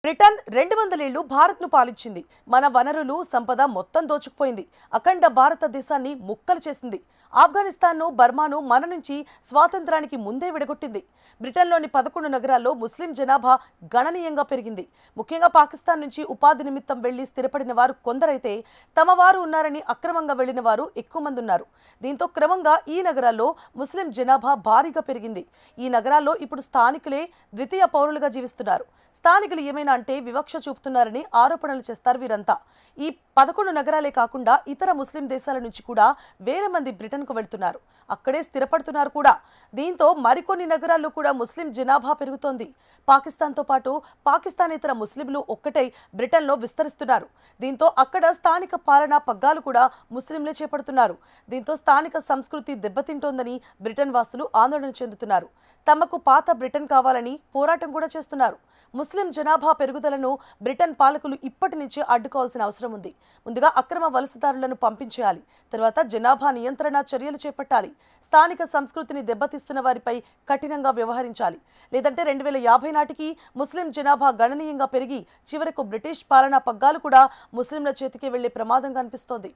Britain 200 ఏళ్లు భారత్ను పాలించింది. మన వనరులు, సంపద మొత్తం దోచుకుపోయింది. అఖండ భారతదేశాన్ని ముక్కలు చేసింది. ఆఫ్ఘనిస్తాన్ను, బర్మాను మన నుంచి స్వాతంత్రానికి ముందే విడగొట్టింది. బ్రిటన్లోని 11 నగరాల్లో ముస్లిం జనాభా గణనీయంగా పెరిగింది. ముఖ్యంగా పాకిస్తాన్ నుంచి ఉపాధి నిమిత్తం వెళ్లి స్థిరపడిన వారు కొందరైతే తమ వారు ఉన్నారని అక్రమంగా వెళ్లిన వారు ఎక్కువ మంది ఉన్నారు. దీంతో క్రమంగా ఈ నగరాల్లో ముస్లిం జనాభా భారీగా పెరిగింది. ఈ నగరాల్లో ఇప్పుడు స్థానికులే ద్వితీయ పౌరులుగా జీవిస్తున్నారు. స్థానికులు ఏమైనా అంటే వివక్ష చూపుతున్నారని ఆరోపణలు చేస్తారు వీరంతా. ఈ 11 నగరాలే కాకుండా ఇతర ముస్లిం దేశాల నుంచి కూడా వేల మంది బ్రిటన్కు వెళ్తున్నారు. అక్కడే స్థిరపడుతున్నారు కూడా. దీంతో మరికొన్ని నగరాల్లో కూడా ముస్లిం జనాభా పెరుగుతోంది. పాకిస్తాన్తో పాటు పాకిస్తానేతర ముస్లింలు ఒక్కటై బ్రిటన్లో విస్తరిస్తున్నారు. దీంతో అక్కడ స్థానిక పాలనా పగ్గాలు కూడా ముస్లింలే చేపడుతున్నారు. దీంతో స్థానిక సంస్కృతి దెబ్బతింటోందని బ్రిటన్ వాసులు ఆందోళన చెందుతున్నారు. తమకు పాత బ్రిటన్ కావాలని పోరాటం కూడా చేస్తున్నారు. ముస్లిం జనాభా పెరుగుదలను బ్రిటన్ పాలకులు ఇప్పటి నుంచే అడ్డుకోవాల్సిన అవసరం ఉంది. ముందుగా అక్రమ వలసదారులను పంపించేయాలి. తర్వాత జనాభా నియంత్రణ చర్యలు చేపట్టాలి. స్థానిక సంస్కృతిని దెబ్బతీస్తున్న వారిపై కఠినంగా వ్యవహరించాలి. లేదంటే 2050 నాటికి ముస్లిం జనాభా గణనీయంగా పెరిగి చివరకు బ్రిటిష్ పాలనా పగ్గాలు కూడా ముస్లింల చేతికి వెళ్లే ప్రమాదం కనిపిస్తోంది.